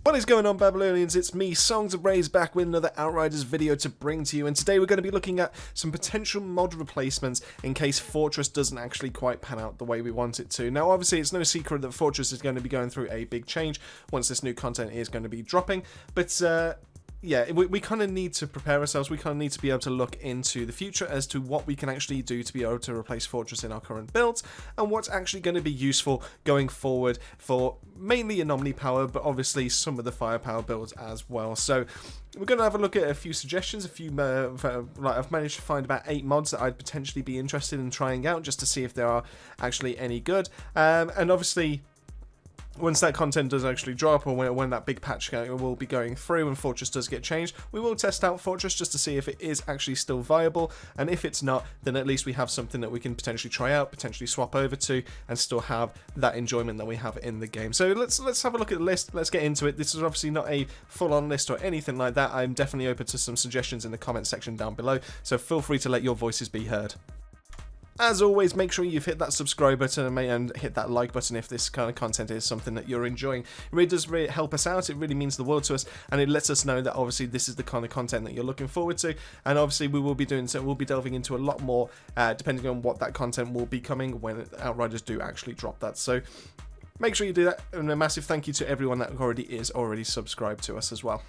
What is going on, Babylonians? It's me, Songs of Rage, back with another Outriders video to bring to you, and today we're going to be looking at some potential mod replacements in case Fortress doesn't actually quite pan out the way we want it to. Now obviously it's no secret that Fortress is going to be going through a big change once this new content is going to be dropping, but yeah, we kind of need to prepare ourselves. We kind of need to be able to look into the future as to what we can actually do to be able to replace Fortress in our current builds, and what's actually going to be useful going forward for mainly Anomaly power, but obviously some of the firepower builds as well. So we're going to have a look at a few suggestions, I've managed to find about 8 mods that I'd potentially be interested in trying out, just to see if they are actually any good, and obviously once that content does actually drop, or when that big patch will be going through and Fortress does get changed, we will test out Fortress just to see if it is actually still viable, and if it's not, then at least we have something that we can potentially try out, potentially swap over to, and still have that enjoyment that we have in the game. So let's have a look at the list, let's get into it. This is obviously not a full-on list or anything like that. I'm definitely open to some suggestions in the comment section down below, so feel free to let your voices be heard. As always, make sure you've hit that subscribe button and hit that like button if this kind of content is something that you're enjoying. It really does help us out, it really means the world to us, and it lets us know that obviously this is the kind of content that you're looking forward to, and obviously we will be doing so, we'll be delving into a lot more depending on what that content will be coming when Outriders do actually drop that. So make sure you do that, and a massive thank you to everyone that already subscribed to us as well.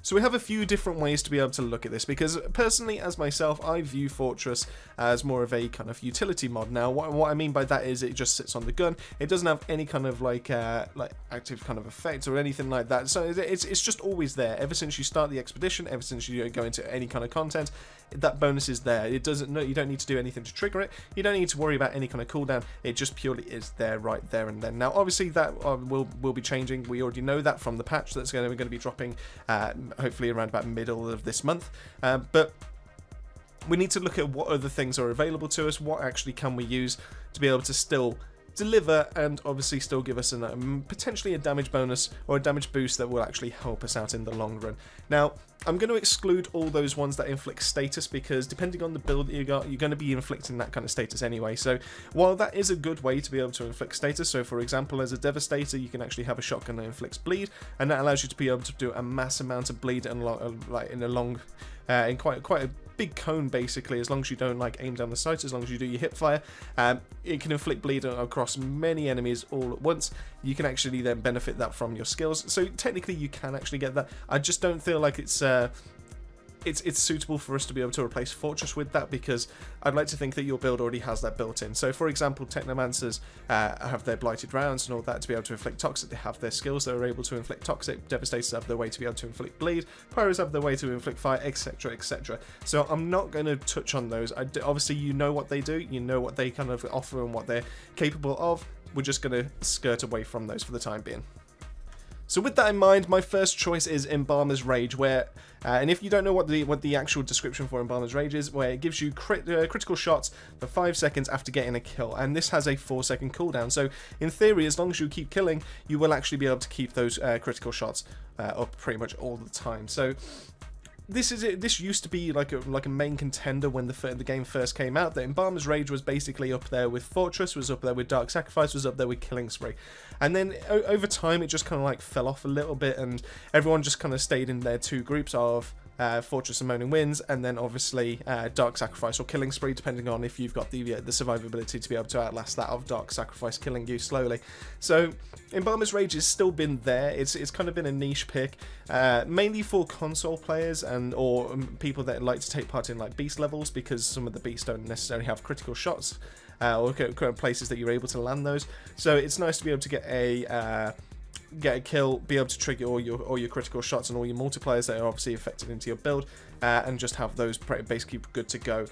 So we have a few different ways to be able to look at this, because personally, as myself, I view Fortress as more of a kind of utility mod. Now, what I mean by that is it just sits on the gun. It doesn't have any kind of like active kind of effect or anything like that. So it's just always there. Ever since you start the expedition, ever since you go into any kind of content, that bonus is there. It doesn't. You don't need to do anything to trigger it. You don't need to worry about any kind of cooldown. It just purely is there, right there and then. Now, obviously, that will be changing. We already know that from the patch that's going to be dropping. Hopefully around about middle of this month, but we need to look at what other things are available to us, what actually can we use to be able to still deliver and obviously still give us potentially a damage bonus or a damage boost that will actually help us out in the long run. Now, I'm going to exclude all those ones that inflict status, because depending on the build that you got, you're going to be inflicting that kind of status anyway. So while that is a good way to be able to inflict status, so for example as a Devastator you can actually have a shotgun that inflicts bleed, and that allows you to be able to do a mass amount of bleed and in quite a big cone, basically, as long as you don't like aim down the sights, as long as you do your hip fire. It can inflict bleed across many enemies all at once. You can actually then benefit that from your skills, so technically you can actually get that. I just don't feel like it's suitable for us to be able to replace Fortress with that, because I'd like to think that your build already has that built in. So for example, Technomancers have their blighted rounds and all that to be able to inflict toxic. They have their skills that are able to inflict toxic. Devastators have their way to be able to inflict bleed. Pyros have their way to inflict fire, etc, etc. So I'm not going to touch on those. Obviously you know what they do, you know what they kind of offer and what they're capable of. We're just going to skirt away from those for the time being. So with that in mind, my first choice is Embalmer's Rage, where, and if you don't know what the actual description for Embalmer's Rage is, where it gives you critical shots for 5 seconds after getting a kill, and this has a 4-second cooldown. So in theory, as long as you keep killing, you will actually be able to keep those critical shots up pretty much all the time. So this used to be like a main contender when the game first came out. That Embalmer's Rage was basically up there with Fortress, was up there with Dark Sacrifice, was up there with Killing Spree, and then over time it just kind of like fell off a little bit, and everyone just kind of stayed in their 2 groups of Fortress and Moaning Winds, and then obviously Dark Sacrifice or Killing Spree, depending on if you've got the survivability to be able to outlast that of Dark Sacrifice killing you slowly. So Embalmer's Rage has still been there. It's kind of been a niche pick, mainly for console players or people that like to take part in like beast levels, because some of the beasts don't necessarily have critical shots or places that you're able to land those. So it's nice to be able to get a kill, be able to trigger all your critical shots and all your multipliers that are obviously affected into your build, and just have those basically good to go.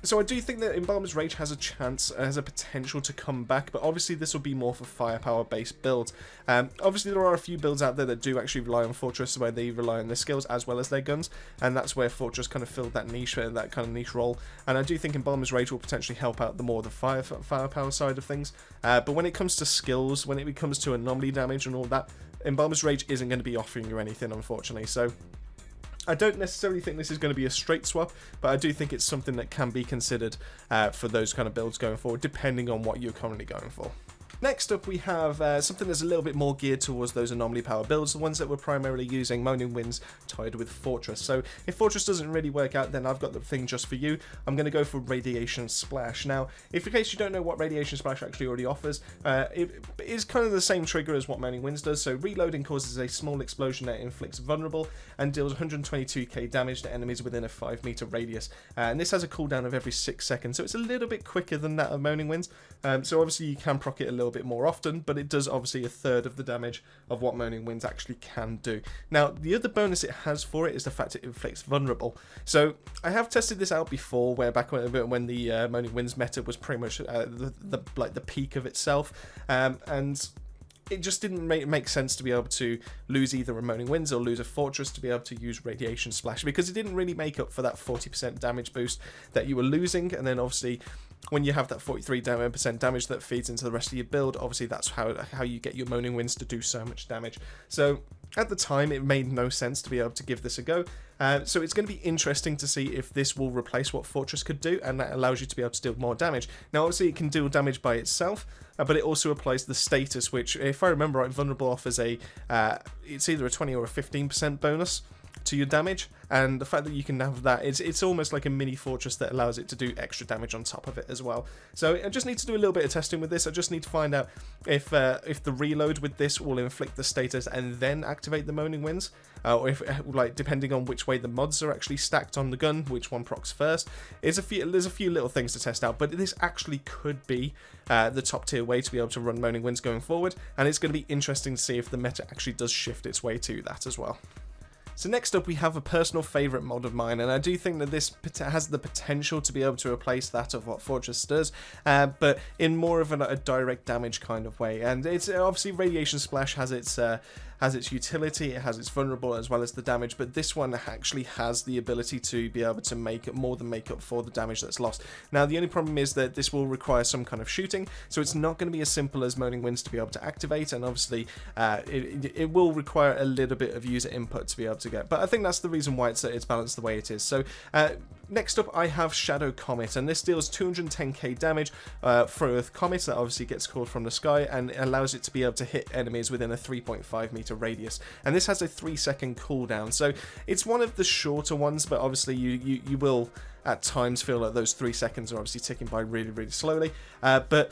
So I do think that Embalmer's Rage has a chance, has a potential to come back, but obviously this will be more for firepower based builds. Obviously there are a few builds out there that do actually rely on Fortress, where they rely on their skills as well as their guns, and that's where Fortress kind of filled that niche, that kind of niche role. And I do think Embalmer's Rage will potentially help out the firepower side of things. But when it comes to skills, when it comes to anomaly damage and all that, Embalmer's Rage isn't going to be offering you anything, unfortunately. So I don't necessarily think this is going to be a straight swap, but I do think it's something that can be considered for those kind of builds going forward, depending on what you're currently going for. Next up we have something that's a little bit more geared towards those anomaly power builds, the ones that were primarily using Moaning Winds tied with Fortress. So if Fortress doesn't really work out, then I've got the thing just for you. I'm going to go for Radiation Splash. Now, if in case you don't know what Radiation Splash actually already offers, it is kind of the same trigger as what Moaning Winds does. So reloading causes a small explosion that inflicts vulnerable and deals 122k damage to enemies within a 5-meter radius. And this has a cooldown of every 6 seconds, so it's a little bit quicker than that of Moaning Winds. So obviously you can proc it a little bit more often, but it does obviously a third of the damage of what Moaning Winds actually can do. Now, the other bonus it has for it is the fact it inflicts vulnerable. So I have tested this out before, where back when the Moaning Winds meta was pretty much the peak of itself, and it just didn't make sense to be able to lose either a Moaning Winds or lose a Fortress to be able to use Radiation Splash, because it didn't really make up for that 40% damage boost that you were losing. And then obviously when you have that 43% damage that feeds into the rest of your build, obviously that's how you get your Moaning Winds to do so much damage. So at the time it made no sense to be able to give this a go. So it's going to be interesting to see if this will replace what Fortress could do, and that allows you to be able to deal more damage. Now obviously it can deal damage by itself, but it also applies the status, which, if I remember right, Vulnerable offers it's either a 20 or a 15% bonus to your damage, and the fact that you can have that, it's almost like a mini Fortress that allows it to do extra damage on top of it as well. So I just need to do a little bit of testing with this. I just need to find out if the reload with this will inflict the status and then activate the Moaning Winds, or if, like, depending on which way the mods are actually stacked on the gun, which one procs first. There's a few little things to test out, but this actually could be the top tier way to be able to run Moaning Winds going forward, and it's going to be interesting to see if the meta actually does shift its way to that as well. So next up we have a personal favourite mod of mine, and I do think that this has the potential to be able to replace that of what Fortress does, but in more of a direct damage kind of way. And it's obviously Radiation Splash has its utility, it has its vulnerable as well as the damage, but this one actually has the ability to be able to more than make up for the damage that's lost. Now the only problem is that this will require some kind of shooting, so it's not going to be as simple as Moaning Winds to be able to activate, and obviously it will require a little bit of user input to be able to get, but I think that's the reason why it's balanced the way it is. So next up I have Shadow Comet, and this deals 210k damage for Earth Comet that obviously gets called from the sky, and it allows it to be able to hit enemies within a 3.5 meter radius, and this has a 3-second cooldown, so it's one of the shorter ones, but obviously you will at times feel like those 3 seconds are obviously ticking by really slowly, but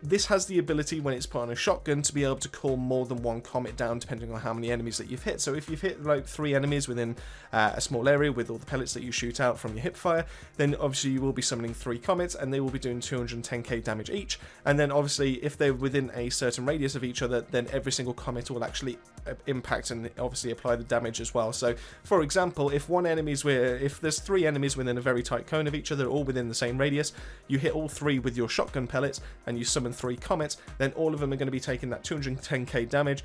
this has the ability, when it's put on a shotgun, to be able to call more than one comet down depending on how many enemies that you've hit. So if you've hit like 3 enemies within a small area with all the pellets that you shoot out from your hip fire, then obviously you will be summoning 3 comets, and they will be doing 210k damage each. And then obviously if they're within a certain radius of each other, then every single comet will actually impact and obviously apply the damage as well. So for example, if there's 3 enemies within a very tight cone of each other, all within the same radius, you hit all 3 with your shotgun pellets and you summon 3 comets, then all of them are going to be taking that 210k damage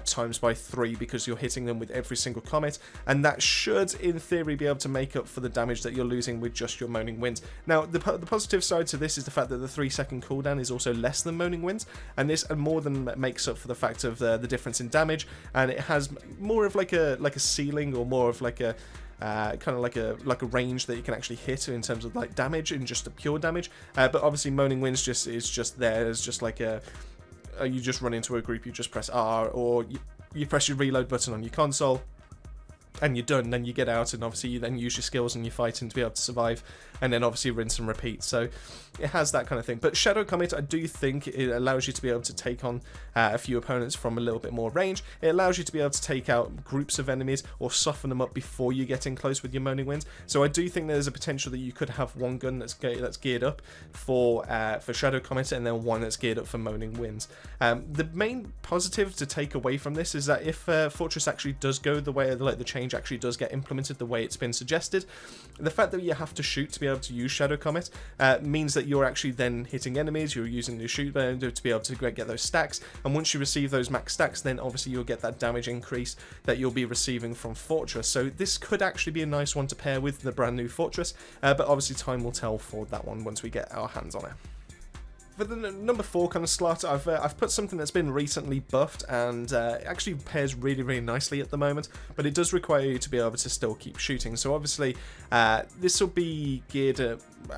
times by 3, because you're hitting them with every single comet, and that should in theory be able to make up for the damage that you're losing with just your Moaning Winds. Now the positive side to this is the fact that the 3-second cooldown is also less than Moaning Winds, and this more than makes up for the fact of the difference in damage, and it has more of like a ceiling, or more of like a kind of like a range that you can actually hit in terms of like damage and just the pure damage, but obviously Moaning Winds is just there as just like you just run into a group, you just press R, or you press your reload button on your console and you're done. Then you get out, and obviously you then use your skills and your fighting to be able to survive, and then obviously rinse and repeat. So it has that kind of thing. But Shadow Comet, I do think it allows you to be able to take on a few opponents from a little bit more range. It allows you to be able to take out groups of enemies or soften them up before you get in close with your Moaning Winds. So I do think there's a potential that you could have one gun that's geared up for Shadow Comet, and then one that's geared up for Moaning Winds. The main positive to take away from this is that if Fortress actually does go the way, like the change actually does get implemented the way it's been suggested, the fact that you have to shoot to be able to use Shadow Comet means that you're actually then hitting enemies, you're using the shoot to be able to get those stacks, and once you receive those max stacks, then obviously you'll get that damage increase that you'll be receiving from Fortress. So this could actually be a nice one to pair with the brand new Fortress, but obviously time will tell for that one once we get our hands on it. For the number 4 kind of slot, I've put something that's been recently buffed, and it actually pairs really nicely at the moment, but it does require you to be able to still keep shooting. So obviously this will be geared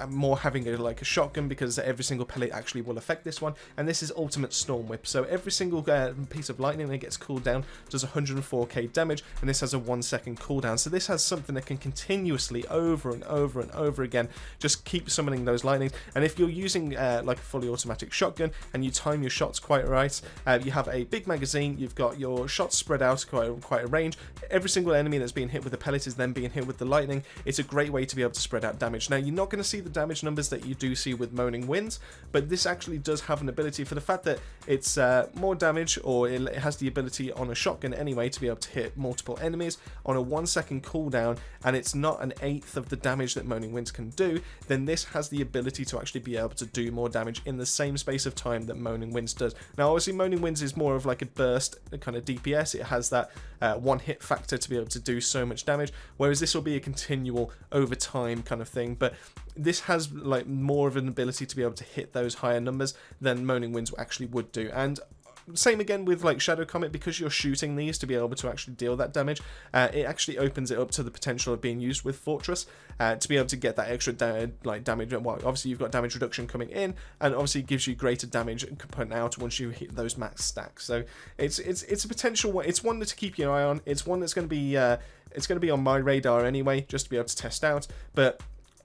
more having like a shotgun, because every single pellet actually will affect this one. And this is ultimate storm whip, so every single piece of lightning that gets cooled down does 104k damage, and this has a 1-second cooldown. So this has something that can continuously over and over and over again just keep summoning those lightnings. And if you're using like a fully automatic shotgun and you time your shots quite right, you have a big magazine, you've got your shots spread out quite a range. Every single enemy that's being hit with the pellet is then being hit with the lightning. It's a great way to be able to spread out damage. Now, you're not going to see the damage numbers that you do see with Moaning Winds, but this actually does have an ability, for the fact that it's more damage, or it has the ability on a shotgun anyway to be able to hit multiple enemies on a 1-second cooldown, and it's not an eighth of the damage that Moaning Winds can do. Then this has the ability to actually be able to do more damage in the same space of time that Moaning Winds does. Now, obviously, Moaning Winds is more of like a burst kind of DPS. It has that one hit factor to be able to do so much damage, whereas this will be a continual over time kind of thing. But this has like more of an ability to be able to hit those higher numbers than Moaning Winds actually would do. And same again with like Shadow Comet, because you're shooting these to be able to actually deal that damage. It actually opens it up to the potential of being used with Fortress to be able to get that extra damage. Well, obviously you've got damage reduction coming in, and obviously it gives you greater damage put out once you hit those max stacks. So it's a potential. It's one to keep your eye on. It's one that's going to be on my radar anyway, just to be able to test out. But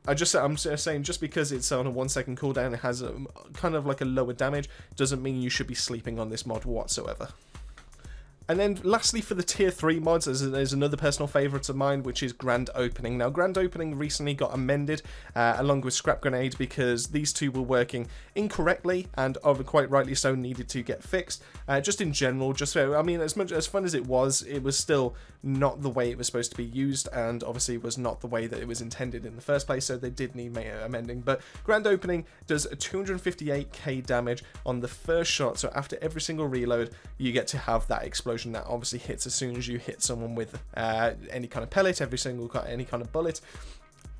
I'm saying, just because it's on a 1-second cooldown, it has kind of like a lower damage, doesn't mean you should be sleeping on this mod whatsoever. And then lastly, for the tier 3 mods, there's another personal favourite of mine, which is Grand Opening. Now, Grand Opening recently got amended along with Scrap Grenade, because these two were working incorrectly, and quite rightly so needed to get fixed. Just in general, I mean, as fun as it was still not the way it was supposed to be used, and obviously was not the way that it was intended in the first place, so they did need amending. But Grand Opening does a 258k damage on the first shot, so after every single reload, you get to have that explosion that obviously hits as soon as you hit someone with any kind of pellet, any kind of bullet.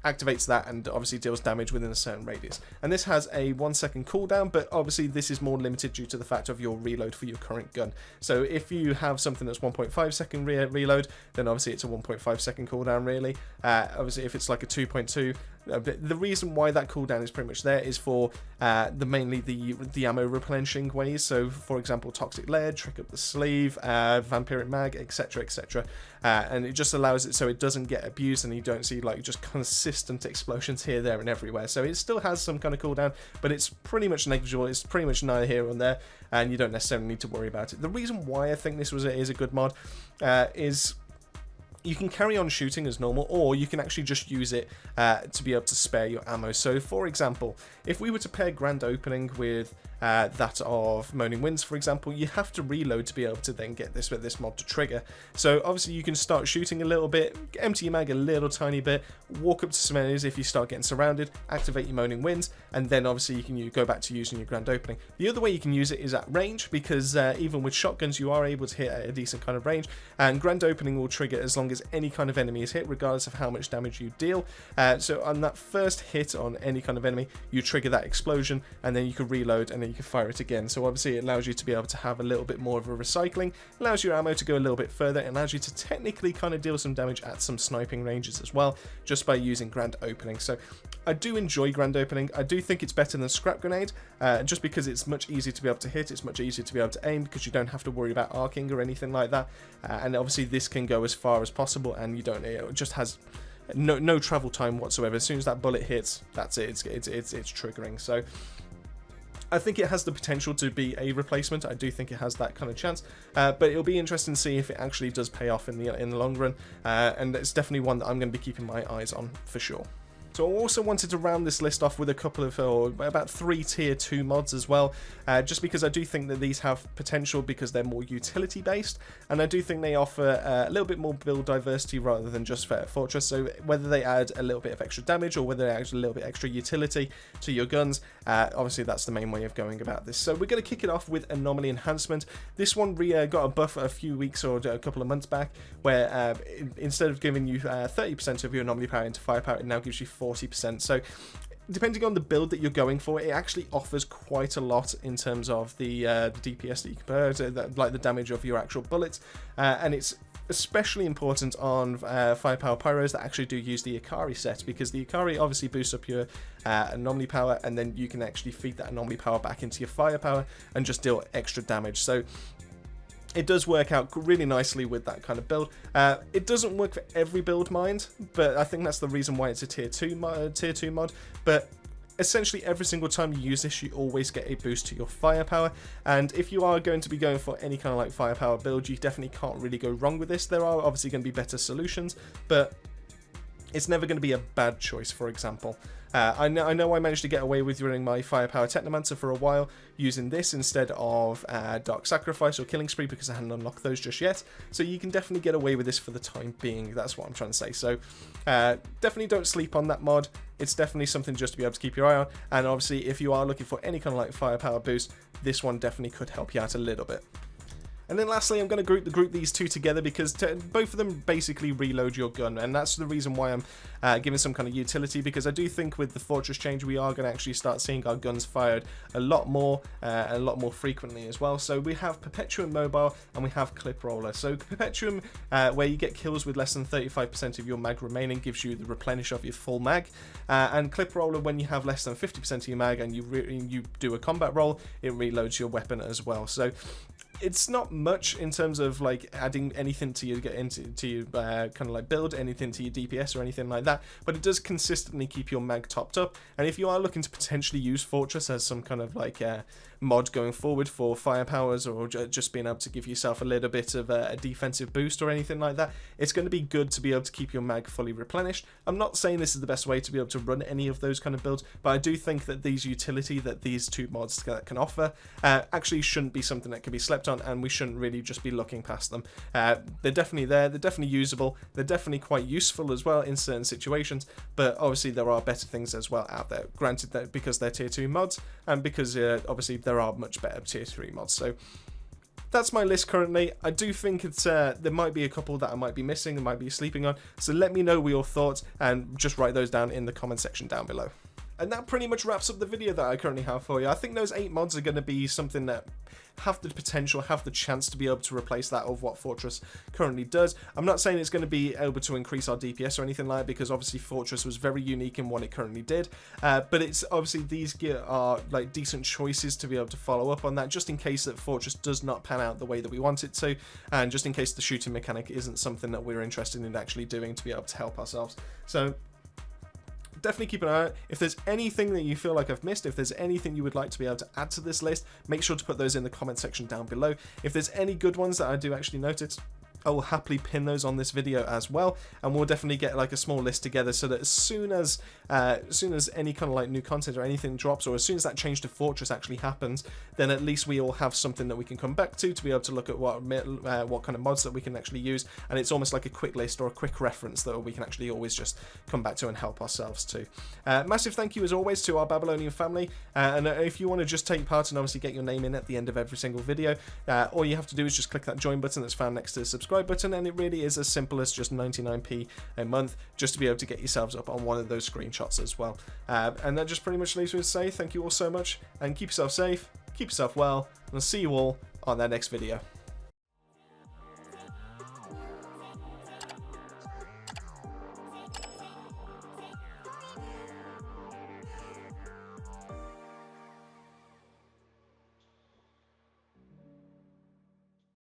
Activates that and obviously deals damage within a certain radius. And this has a 1-second cooldown, but obviously this is more limited due to the fact of your reload for your current gun. So if you have something that's 1.5 second reload, then obviously it's a 1.5 second cooldown really. Obviously if it's like a 2.2, the reason why that cooldown is pretty much there is for mainly the ammo replenishing ways. So for example, Toxic Lead, Trick Up the Sleeve, Vampiric Mag, etc, etc. And it just allows it so it doesn't get abused, and you don't see like just consistent explosions here, there and everywhere. So it still has some kind of cooldown, but it's pretty much negligible. It's pretty much neither here nor there, and you don't necessarily need to worry about it. The reason why I think this is a good mod is you can carry on shooting as normal, or you can actually just use it to be able to spare your ammo. So for example, if we were to pair Grand Opening with that of Moaning Winds, for example, you have to reload to be able to then get this mod to trigger. So obviously you can start shooting a little bit, empty your mag a little tiny bit, walk up to some enemies if you start getting surrounded, activate your Moaning Winds, and then obviously you can go back to using your Grand Opening. The other way you can use it is at range, because even with shotguns you are able to hit at a decent kind of range, and Grand Opening will trigger as long as any kind of enemy is hit, regardless of how much damage you deal. So on that first hit on any kind of enemy, you trigger that explosion, and then you can reload, and then you can fire it again. So obviously it allows you to be able to have a little bit more of a recycling, allows your ammo to go a little bit further, and allows you to technically kind of deal some damage at some sniping ranges as well, just by using Grand Opening. So I do enjoy Grand Opening. I do think it's better than Scrap Grenade, just because it's much easier to be able to hit, it's much easier to be able to aim, because you don't have to worry about arcing or anything like that, and obviously this can go as far as possible, and it just has no travel time whatsoever. As soon as that bullet hits, that's it, it's triggering. So I think it has the potential to be a replacement. I do think it has that kind of chance, but it'll be interesting to see if it actually does pay off in the long run, and it's definitely one that I'm going to be keeping my eyes on for sure. So I also wanted to round this list off with a couple of, about 3 tier 2 mods as well, just because I do think that these have potential because they're more utility based, and I do think they offer a little bit more build diversity rather than just Fortress. So whether they add a little bit of extra damage or whether they add a little bit extra utility to your guns, obviously that's the main way of going about this. So we're going to kick it off with Anomaly Enhancement. This one got a buff a few weeks or a couple of months back, where instead of giving you 30% of your anomaly power into firepower, it now gives you 40%. So depending on the build that you're going for, it actually offers quite a lot in terms of the DPS that you can put, like the damage of your actual bullets, and it's especially important on Firepower Pyros that actually do use the Ikari set, because the Ikari obviously boosts up your Anomaly power, and then you can actually feed that Anomaly power back into your Firepower and just deal extra damage. So it does work out really nicely with that kind of build. It doesn't work for every build, mind, but I think that's the reason why it's a tier 2 mod. But essentially every single time you use this, you always get a boost to your Firepower, and if you are going to be going for any kind of like Firepower build, you definitely can't really go wrong with this. There are obviously going to be better solutions, but it's never going to be a bad choice. For example, I know I managed to get away with running my Firepower Technomancer for a while using this instead of Dark Sacrifice or Killing Spree, because I hadn't unlocked those just yet. So you can definitely get away with this for the time being. That's what I'm trying to say. So definitely don't sleep on that mod. It's definitely something just to be able to keep your eye on. And obviously, if you are looking for any kind of like Firepower boost, this one definitely could help you out a little bit. And then lastly, I'm going to group these two together, because both of them basically reload your gun, and that's the reason why I'm giving some kind of utility, because I do think with the Fortress change we are going to actually start seeing our guns fired a lot more frequently as well. So we have Perpetuum Mobile and we have Clip Roller. So Perpetuum, where you get kills with less than 35% of your mag remaining, gives you the replenish of your full mag, and Clip Roller, when you have less than 50% of your mag and you do a combat roll, it reloads your weapon as well. So it's not much in terms of like adding anything to your kind of like build, anything to your DPS or anything like that, but it does consistently keep your mag topped up. And if you are looking to potentially use Fortress as some kind of like mod going forward for Firepowers, or just being able to give yourself a little bit of a defensive boost or anything like that, it's going to be good to be able to keep your mag fully replenished. I'm not saying this is the best way to be able to run any of those kind of builds, but I do think that these utility that these two mods can offer actually shouldn't be something that can be slept on, and we shouldn't really just be looking past them. They're definitely there, they're definitely usable, they're definitely quite useful as well in certain situations, but obviously there are better things as well out there. Granted, that because they're tier 2 mods, and because obviously there are much better tier 3 mods. So that's my list currently. I do think it's there might be a couple that I might be missing and might be sleeping on, so let me know your thoughts and just write those down in the comment section down below. And that pretty much wraps up the video that I currently have for you. I think those 8 mods are going to be something that have the potential, have the chance to be able to replace that of what Fortress currently does. I'm not saying it's going to be able to increase our DPS or anything like that, because obviously Fortress was very unique in what it currently did. But it's obviously these gear are like decent choices to be able to follow up on that, just in case that Fortress does not pan out the way that we want it to, and just in case the shooting mechanic isn't something that we're interested in actually doing to be able to help ourselves. So definitely keep an eye out. If there's anything that you feel like I've missed, if there's anything you would like to be able to add to this list, make sure to put those in the comment section down below. If there's any good ones that I do actually notice, I will happily pin those on this video as well, and we'll definitely get like a small list together, so that as soon as any kind of like new content or anything drops, or as soon as that change to Fortress actually happens, then at least we all have something that we can come back to be able to look at what kind of mods that we can actually use, and it's almost like a quick list or a quick reference that we can actually always just come back to and help ourselves too. Massive thank you as always to our Babylonian family, and if you want to just take part and obviously get your name in at the end of every single video, all you have to do is just click that join button that's found next to the subscribe button, and it really is as simple as just 99p a month just to be able to get yourselves up on one of those screenshots as well. And that just pretty much leaves me to say thank you all so much, and keep yourself safe, keep yourself well, and I'll see you all on that next video.